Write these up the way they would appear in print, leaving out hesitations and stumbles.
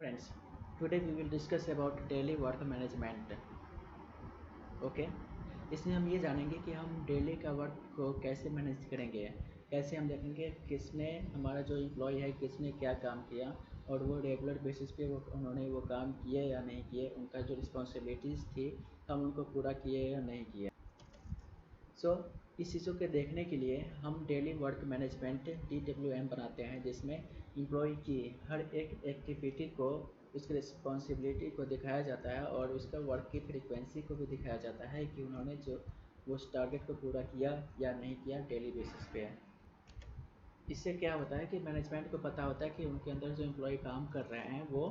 Friends, today we will discuss about daily work management. Okay इसमें हम ये जानेंगे कि हम डेली का वर्क को कैसे मैनेज करेंगे, कैसे हम देखेंगे किसने हमारा जो एम्प्लॉय है किसने क्या काम किया और वो रेगुलर बेसिस पे वो उन्होंने वो काम किए या नहीं किए, उनका जो रिस्पॉन्सिबिलिटीज़ थी हम उनको पूरा किए या नहीं किए। इस चीज़ों के देखने के लिए हम डेली वर्क मैनेजमेंट DWM बनाते हैं, जिसमें एम्प्लॉय की हर एक एक्टिविटी को उसकी रिस्पॉन्सिबिलिटी को दिखाया जाता है और उसका वर्क की फ्रीक्वेंसी को भी दिखाया जाता है कि उन्होंने जो उस टारगेट को पूरा किया या नहीं किया डेली बेसिस पे। इससे क्या होता है कि मैनेजमेंट को पता होता है कि उनके अंदर जो एम्प्लॉय काम कर रहे हैं वो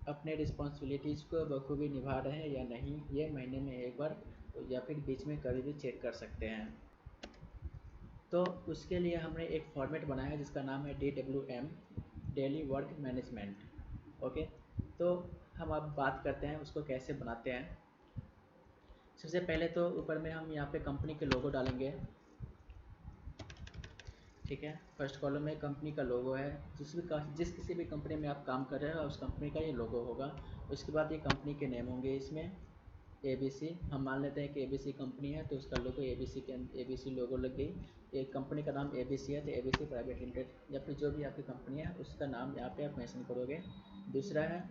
अपने रिस्पॉन्सिबिलिटीज़ को बखूबी निभा रहे हैं या नहीं, ये महीने में एक बार या फिर बीच में कभी भी चेक कर सकते हैं। तो उसके लिए हमने एक फॉर्मेट बनाया है जिसका नाम है DWM, daily work management. Okay, तो हम अब बात करते हैं उसको कैसे बनाते हैं। सबसे पहले तो ऊपर में हम यहाँ पे कंपनी के लोगो डालेंगे। ठीक है, फर्स्ट कॉलम में कंपनी का लोगो है, जिस किसी भी कंपनी में आप काम कर रहे हो उस कंपनी का ये लोगो होगा। उसके बाद ये कंपनी के नेम होंगे, इसमें ABC, हम मान लेते हैं कि ABC कंपनी है तो उसका लोगो ABC लोगो लग गई। एक कंपनी का नाम ABC है तो ABC प्राइवेट लिमिटेड या फिर जो भी आपकी कंपनी है उसका नाम यहाँ पे आप मेंशन करोगे। दूसरा है,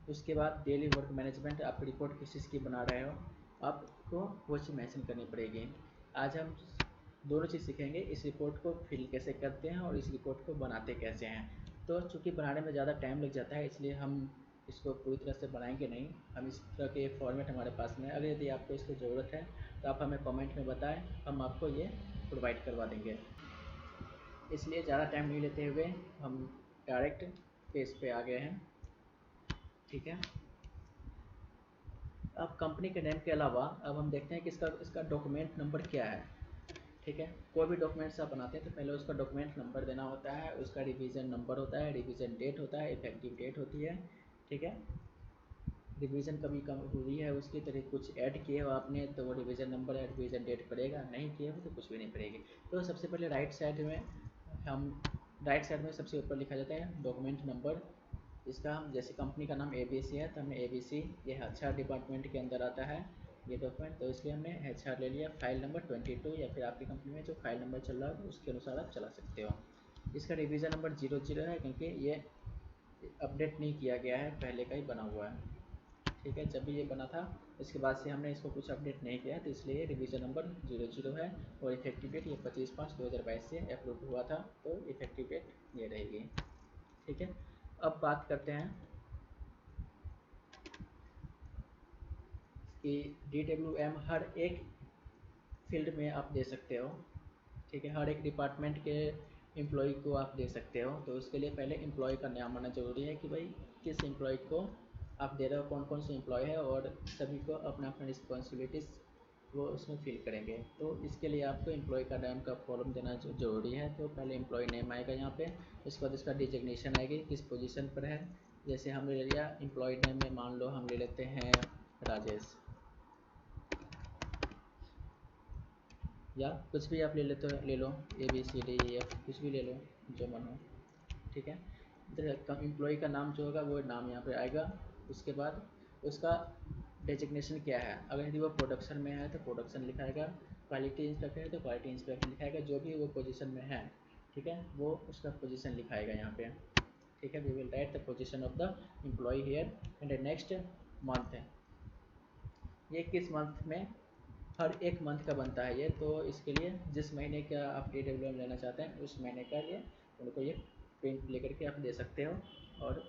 उसके बाद डेली वर्क मैनेजमेंट, आप रिपोर्ट किस चीज़ की बना रहे हो आपको वो चीज़ मेंशन करनी पड़ेगी। आज हम दोनों चीज़ सीखेंगे, इस रिपोर्ट को फिल कैसे करते हैं और इस रिपोर्ट को बनाते कैसे हैं। तो चूँकि बनाने में ज़्यादा टाइम लग जाता है इसलिए हम इसको पूरी तरह से बनाएंगे नहीं, हम इस तरह के फॉर्मेट हमारे पास में है। अगर यदि आपको इसकी ज़रूरत है तो आप हमें कमेंट में बताएं, हम आपको ये प्रोवाइड करवा देंगे। इसलिए ज़्यादा टाइम नहीं लेते हुए हम डायरेक्ट पेज पे आ गए हैं। ठीक है, अब कंपनी के नेम के अलावा अब हम देखते हैं कि इसका डॉक्यूमेंट नंबर क्या है। ठीक है, कोई भी डॉक्यूमेंट्स आप बनाते हैं तो पहले उसका डॉक्यूमेंट नंबर देना होता है, उसका रिवीजन नंबर होता है, रिवीजन डेट होता है, इफेक्टिव डेट होती है। ठीक है, रिवीजन कभी कम हुई है उसकी तरह कुछ ऐड किए हो आपने तो वो रिवीजन नंबर या रिवीजन डेट पड़ेगा, नहीं किए हो तो कुछ भी नहीं पड़ेगी। तो सबसे पहले राइट साइड में सबसे ऊपर लिखा जाता है डॉक्यूमेंट नंबर। इसका हम जैसे कंपनी का नाम ABC है तो हमने ABC, ये HR डिपार्टमेंट के अंदर आता है ये डॉक्यूमेंट, तो इसलिए हमने HR ले लिया। फाइल नंबर 22 या फिर आपकी कंपनी में जो फाइल नंबर चल रहा है उसके अनुसार आप चला सकते हो। इसका रिवीजन नंबर 00 है क्योंकि ये अपडेट नहीं किया गया है, पहले का ही बना हुआ है। ठीक है, जब भी ये बना था इसके बाद से हमने इसको कुछ अपडेट नहीं किया तो इसलिए रिवीजन नंबर 00 है। और इफेक्टिव डेट ये 25/5/2022 से अप्रूव हुआ था तो इफेक्टिव डेट ये रहेगी। ठीक है, अब बात करते हैं कि DWM हर एक फील्ड में आप दे सकते हो। ठीक है, हर एक डिपार्टमेंट के एम्प्लॉय को आप दे सकते हो। तो उसके लिए पहले एम्प्लॉय का नाम आना ज़रूरी है कि भाई किस एम्प्लॉय को आप दे रहे हो, कौन कौन से एम्प्लॉय है और सभी को अपना अपना रिस्पॉन्सिबिलिटीज़ वो उसमें फिल करेंगे। तो इसके लिए आपको एम्प्लॉय का नाम का कॉलम देना ज़रूरी है। तो पहले एम्प्लॉय नेम आएगा यहाँ पे, उसके बाद इसका डिजिग्नेशन आएगी किस पोजीशन पर है। जैसे हमने ले लिया एम्प्लॉय नेम में, मान लो हम ले लेते हैं राजेश, या कुछ भी आप ले लेते हो, ले लो ABCDEF कुछ भी ले लो जो मन हो। ठीक है, इधर एम्प्लॉय का नाम जो होगा वो नाम यहाँ पे आएगा। उसके बाद उसका डेजिग्नेशन क्या है, अगर यदि वो प्रोडक्शन में है तो प्रोडक्शन लिखाएगा, क्वालिटी इंस्पेक्टर है तो क्वालिटी इंस्पेक्टर लिखाएगा, जो भी वो पोजीशन में है। ठीक है, वो उसका पोजीशन लिखाएगा यहाँ पे। ठीक है, we will write the position of the employ here and next month है, ये किस मंथ में, हर एक मंथ का बनता है ये। तो इसके लिए जिस महीने का आप DWM लेना चाहते हैं उस महीने का लिए उनको ये प्रिंट लेकर के आप दे सकते हो और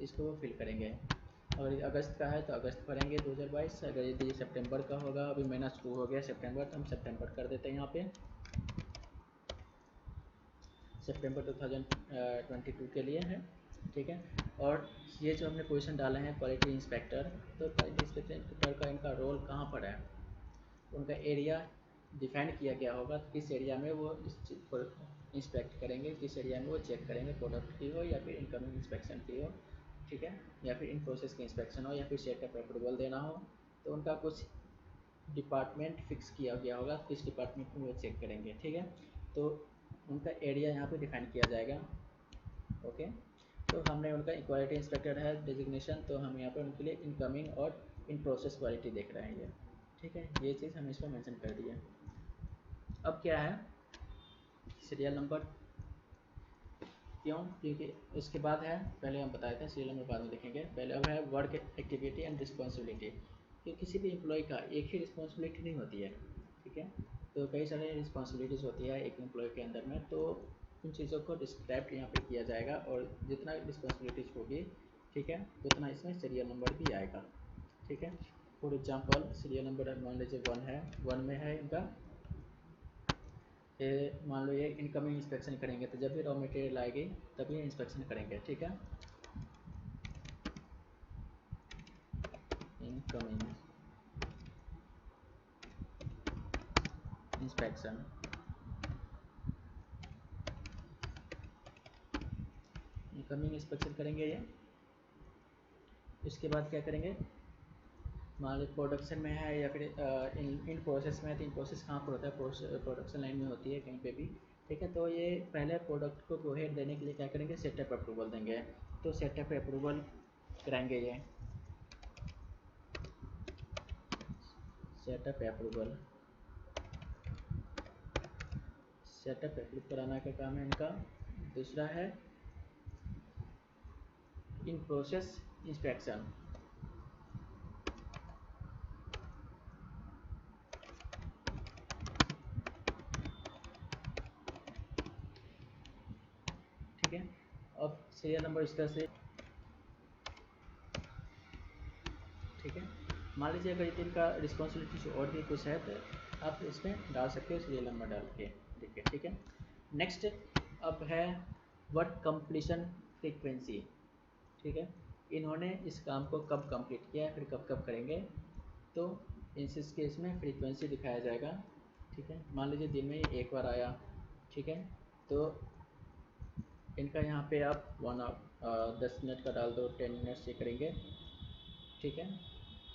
इसको वो फिल करेंगे। अगर अगस्त का है तो अगस्त भरेंगे 2022, अगर यदि सितंबर का होगा, अभी महीना शुरू हो गया सितंबर, तो हम सितंबर कर देते हैं यहाँ पे, सितंबर 2022 के लिए है। ठीक है, और ये जो हमने पोजीशन डाला है क्वालिटी इंस्पेक्टर, तो क्वालिटी इंस्पेक्टर का इनका रोल कहाँ पर है, उनका एरिया डिफाइन किया गया होगा, किस एरिया में वो इस चीज़ को इंस्पेक्ट करेंगे, किस एरिया में वो चेक करेंगे, प्रोडक्ट की हो या फिर इनकमिंग इंस्पेक्शन की हो। ठीक है, या फिर इन प्रोसेस की इंस्पेक्शन हो या फिर सेटअप अप्रूवल देना हो, तो उनका कुछ डिपार्टमेंट फिक्स किया गया होगा, किस डिपार्टमेंट में वो चेक करेंगे। ठीक है, तो उनका एरिया यहाँ पे डिफाइन किया जाएगा। ओके, तो हमने उनका क्वालिटी इंस्पेक्टर है डिजिग्नेशन, तो हम यहाँ पर उनके लिए इनकमिंग और इन प्रोसेस क्वालिटी देख रहे हैं ये। ठीक है, ये चीज़ हम इसमें मेंशन कर दिए। अब क्या है सीरियल नंबर, क्यों, क्योंकि इसके बाद है, पहले हम बताए थे सीरियल नंबर बाद में देखेंगे, पहले अब है वर्क एक्टिविटी एंड रिस्पॉन्सिबिलिटी, कि किसी भी एम्प्लॉय का एक ही रिस्पॉन्सिबिलिटी नहीं होती है। ठीक है, तो कई सारे रिस्पॉन्सिबिलिटीज़ होती है एक एम्प्लॉय के अंदर में, तो उन चीज़ों को डिस्क्राइब यहाँ पे किया जाएगा, और जितना रिस्पॉन्सिबिलिटीज़ होगी, ठीक है, उतना इसमें सीरियल नंबर भी आएगा। ठीक है, फॉर एग्जांपल सीरियल नंबर मान लीजिए 1 है, 1 में है इनका ये, मान लो ये इनकमिंग इंस्पेक्शन करेंगे, तो जब भी रॉ मटेरियल आएगी तभी इंस्पेक्शन करेंगे। ठीक है, इनकमिंग इंस्पेक्शन, इनकमिंग इंस्पेक्शन करेंगे ये। इसके बाद क्या करेंगे, मान लो प्रोडक्शन में है या फिर इन प्रोसेस में है, तो इन प्रोसेस कहाँ पर होता है, प्रोडक्शन लाइन में होती है कहीं पे भी। ठीक है, तो ये पहले प्रोडक्ट को गो अहेड देने के लिए क्या करेंगे, सेटअप अप्रूवल देंगे, तो सेटअप अप्रूवल कराएंगे ये, सेटअप अप्रूवल, सेटअप अप्रूव कराना का काम है इनका। दूसरा है इन प्रोसेस इंस्पेक्शन, ठीक है। अब सीरियल नंबर इस तरह से, ठीक है, मान लीजिए अगर इनका रिस्पॉन्सिबिलिटी और भी कुछ है तो आप इसमें डाल सकते हो सीरियल नंबर डाल के, ठीक है। ठीक है, नेक्स्ट अब है वर्क कंप्लीशन फ्रीक्वेंसी। ठीक है, इन्होंने इस काम को कब कंप्लीट किया है, फिर कब कब करेंगे, तो इस केस में फ्रीक्वेंसी दिखाया जाएगा। ठीक है, मान लीजिए दिन में एक बार आया, ठीक है, तो इनका यहाँ पे आप 10 मिनट का डाल दो, 10 मिनट से करेंगे। ठीक है,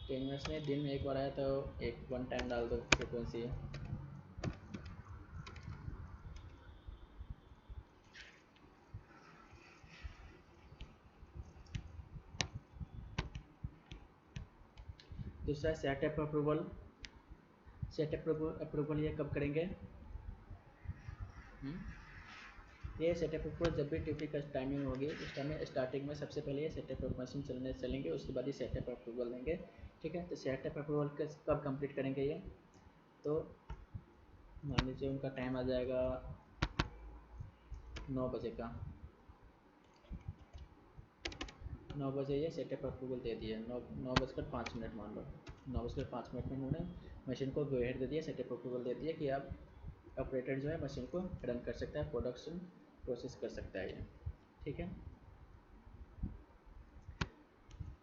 10 मिनट्स में दिन में एक बार आया तो एक 1 टाइम डाल दो फ्रीक्वेंसी। दूसरा सेटअप अप्रूवल, सेटअप अप्रूवल ये कब करेंगे, ये सेटअप अप्रूवल जब भी ड्यूटी का टाइमिंग होगी उस टाइम में स्टार्टिंग में सबसे पहले ये सेटअप मशीन चलेंगे, उसके बाद ये सेटअप अप्रूवल देंगे। ठीक है, तो सेटअप अप्रूवल कब कंप्लीट करेंगे ये, तो मान लीजिए उनका टाइम आ जाएगा 9 बजे का, 9 बजे ये सेटअप अप्रूवल दे दिए, 9:05 मान लो, 9:05 में उन्होंने मशीन को गो अहेड दे दिया, सेटअप अप्रूवल दे दिया कि आप ऑपरेटर जो है मशीन को रन कर सकता है, प्रोडक्शन प्रोसेस कर सकता है ये। ठीक है,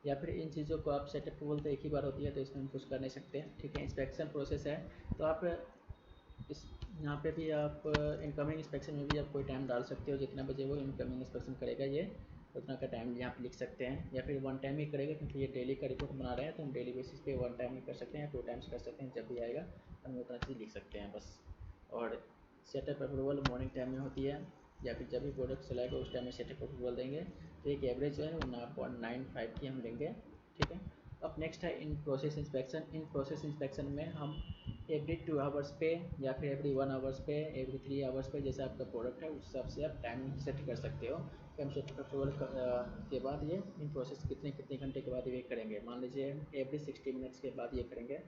या फिर इन चीज़ों को आप सेटअप अप्रूवल तो एक ही बार होती है तो इसमें हम कुछ कर नहीं सकते। ठीक है, इंस्पेक्शन प्रोसेस है, तो आप इस यहाँ पे भी आप इनकमिंग इंस्पेक्शन में भी आप कोई टाइम डाल सकते हो, जितना बजे वो इनकमिंग इंस्पेक्शन करेगा ये उतना का टाइम यहाँ पे लिख सकते हैं, या फिर 1 टाइम ही करेगा, क्योंकि ये डेली का रिपोर्ट बना रहे हैं तो हम डेली बेसिस पे 1 टाइम ही कर सकते हैं या 2 टाइम्स कर सकते हैं, जब भी आएगा हम उतना चीज़ लिख सकते हैं बस। और सेटअप अप्रूवल मॉर्निंग टाइम में होती है, या फिर जब भी प्रोडक्ट चलाएगा उस टाइम में सेटअप अप्रूवल देंगे, तो एक एवरेज जो है वो 9.95 की हम देंगे। ठीक है, अब नेक्स्ट है in process inspection. In process inspection में हम एवरी 2 आवर्स पे या फिर एवरी 1 आवर्स पे, एवरी 3 आवर्स पे, जैसा आपका प्रोडक्ट है उस हिसाब से आप टाइमिंग सेट कर सकते हो कि हम सेट अप्रूवल के बाद ये इन प्रोसेस कितने कितने घंटे के बाद ये करेंगे। मान लीजिए एवरी 60 मिनट्स के बाद ये करेंगे,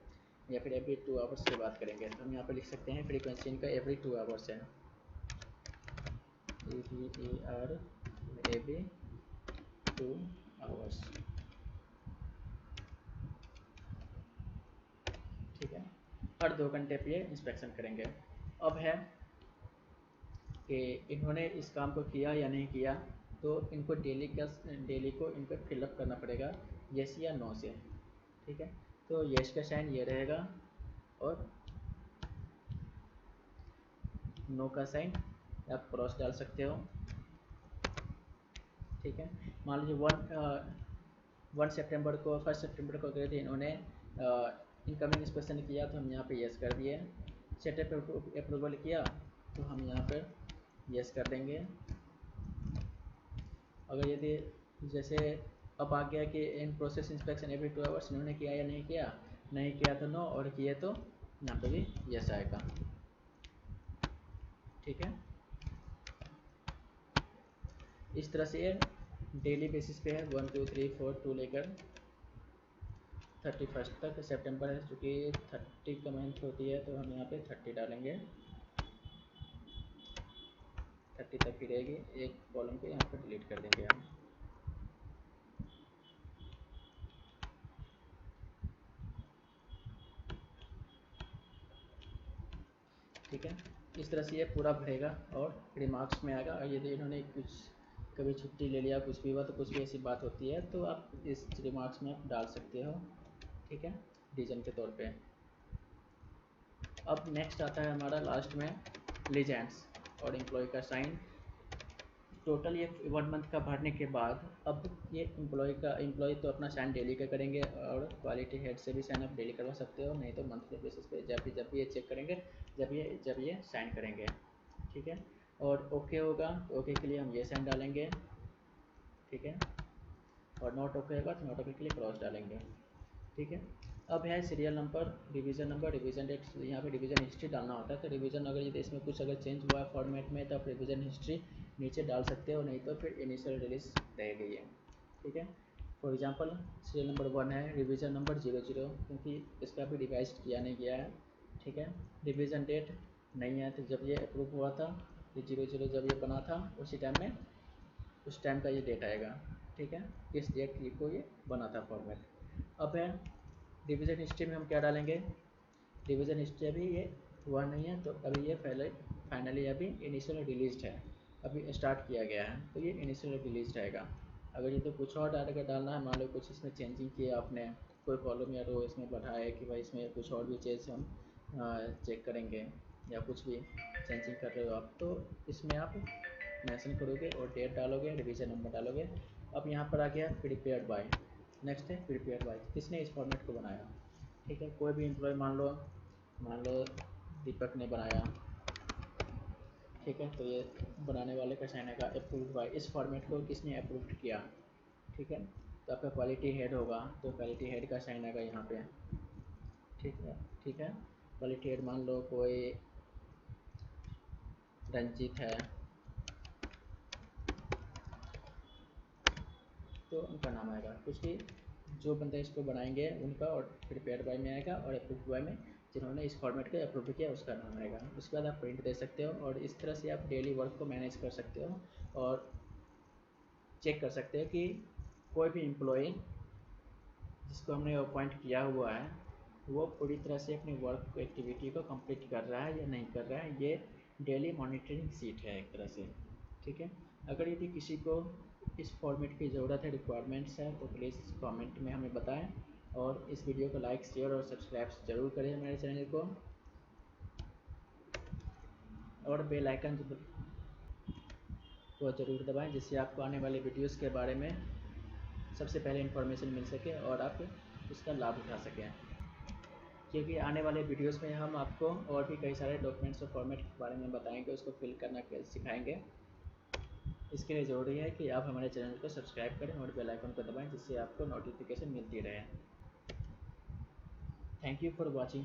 या फिर एवरी 2 आवर्स के बाद करेंगे, तो हम यहाँ पर लिख सकते हैं फ्रीक्वेंसी इनका एवरी 2 आवर्स है, EVER एवरी 2 आवर्स। ठीक है, हर 2 घंटे पे ये इंस्पेक्शन करेंगे। अब है कि इन्होंने इस काम को किया या नहीं किया, तो इनको डेली को इनको फिलअप करना पड़ेगा येस या नो से। ठीक है, तो येस का साइन ये रहेगा और नो का साइन आप क्रॉस डाल सकते हो। ठीक है, मान लीजिए 1 सितंबर को 1 सितंबर को गए थे इन्होंने इनकमिंग इंस्पेक्शन किया, तो हम यहाँ पे येस कर दिए। सेटअप अप्रूवल किया तो हम यहाँ पर येस कर देंगे। अगर यदि जैसे अब आ गया कि in process inspection every 2 hours, इन्होंने किया या नहीं किया, नहीं किया तो नो, और किए तो यहाँ पे भी यस आएगा। ठीक है, इस तरह से ये डेली बेसिस पे है 1 2 3 4 टू लेकर 31 तक। सितंबर है, चूँकि 30 का मंथ होती है तो हम यहाँ पे 30 डालेंगे, 30 तक ही रहेगी। एक कॉलम को यहाँ पर डिलीट कर देंगे हम। ठीक है, इस तरह से ये पूरा भरेगा और रिमार्क्स में आएगा। और यदि इन्होंने कुछ कभी छुट्टी ले लिया, कुछ भी हुआ, तो कुछ भी ऐसी बात होती है तो आप इस रिमार्क्स में आप डाल सकते हो। ठीक है, रीज़न के तौर पे। अब नेक्स्ट आता है हमारा लास्ट में लीजेंड्स और एम्प्लॉय का साइन। टोटल ये 1 मंथ का भरने के बाद अब ये एम्प्लॉय तो अपना साइन डेली का करेंगे, और क्वालिटी हेड से भी साइन आप डेली करवा सकते हो, नहीं तो मंथली बेसिस पे जब भी ये चेक करेंगे, जब ये साइन करेंगे। ठीक है, और ओके होगा तो ओके के लिए हम ये साइन डालेंगे। ठीक है, और नॉट ओके होगा तो नॉट ओके के लिए क्रॉस डालेंगे। ठीक है, अब है सीरियल नंबर, रिवीजन डेट। यहाँ पे रिवीजन हिस्ट्री डालना होता है, तो रिवीजन अगर यदि इसमें कुछ अगर चेंज हुआ है फॉर्मेट में तो आप रिवीजन हिस्ट्री नीचे डाल सकते हो, नहीं तो फिर इनिशियल रिलीज रहेगी ये। ठीक है, फॉर एग्जांपल सीरियल नंबर 1 है, रिवीजन नंबर 00, क्योंकि इसका भी रिवाइज किया नहीं गया है। ठीक है, रिवीजन डेट नहीं है, तो जब ये अप्रूव हुआ था, ये 00 जब ये बना था उसी टाइम में, उस टाइम का ये डेट आएगा। ठीक है, इस डेट को ये बना था फॉर्मेट। अब है डिवीज़न हिस्ट्री में हम क्या डालेंगे, डिवीज़न हिस्ट्री अभी ये हुआ नहीं है, तो अभी ये पहले फाइनली अभी इनिशियल रिलीज है, अभी स्टार्ट किया गया है, तो ये इनिशियल रिलीज रहेगा। अगर ये तो कुछ और डालना है, मान लो कुछ इसमें चेंजिंग किया आपने, कोई कॉलम या रो इसमें बढ़ाया है कि भाई इसमें कुछ और भी चीज़ हम चेक करेंगे, या कुछ भी चेंजिंग कर रहे हो आप, तो इसमें आप मेंशन करोगे और डेट डालोगे, रिवीजन नंबर डालोगे। अब यहाँ पर आ गया प्रिपेयर्ड बाय। नेक्स्ट है प्रिपेयर्ड बाय, किसने इस फॉर्मेट को बनाया। ठीक है, कोई भी एम्प्लॉय मान लो दीपक ने बनाया। ठीक है, तो ये बनाने वाले का साइन आएगा अप्रूव्ड बाय। इस फॉर्मेट को किसने अप्रूव्ड किया। ठीक है, तो आपका क्वालिटी हेड होगा, तो क्वालिटी हेड का साइन आएगा यहाँ पे। ठीक है, ठीक है, क्वालिटी हेड मान लो कोई रंजीत है, तो उनका नाम आएगा, कुछ भी जो बंदे इसको बनाएंगे उनका, और प्रिपेयर्ड बाय में आएगा, और अप्रूव्ड बाय में जिन्होंने इस फॉर्मेट को अप्रूव किया उसका नाम आएगा। उसके बाद आप प्रिंट दे सकते हो, और इस तरह से आप डेली वर्क को मैनेज कर सकते हो, और चेक कर सकते हो कि कोई भी एम्प्लॉय जिसको हमने अपॉइंट किया हुआ है वो पूरी तरह से अपनी वर्क एक्टिविटी को कंप्लीट कर रहा है या नहीं कर रहा है। ये डेली मॉनिटरिंग शीट है एक तरह से। ठीक है, अगर यदि किसी को इस फॉर्मेट की ज़रूरत है, रिक्वायरमेंट्स है, तो प्लीज़ कमेंट में हमें बताएं, और इस वीडियो को लाइक शेयर और सब्सक्राइब ज़रूर करें हमारे चैनल को, और बेल आइकन को ज़रूर दबाएं, जिससे आपको आने वाले वीडियोस के बारे में सबसे पहले इन्फॉर्मेशन मिल सके और आप उसका लाभ उठा सकें। क्योंकि आने वाले वीडियोस में हम आपको और भी कई सारे डॉक्यूमेंट्स और फॉर्मेट के बारे में बताएंगे, उसको फिल करना सिखाएंगे। इसके लिए ज़रूरी है कि आप हमारे चैनल को सब्सक्राइब करें और बेल आइकन को दबाएं, जिससे आपको नोटिफिकेशन मिलती रहे। Thank you for watching.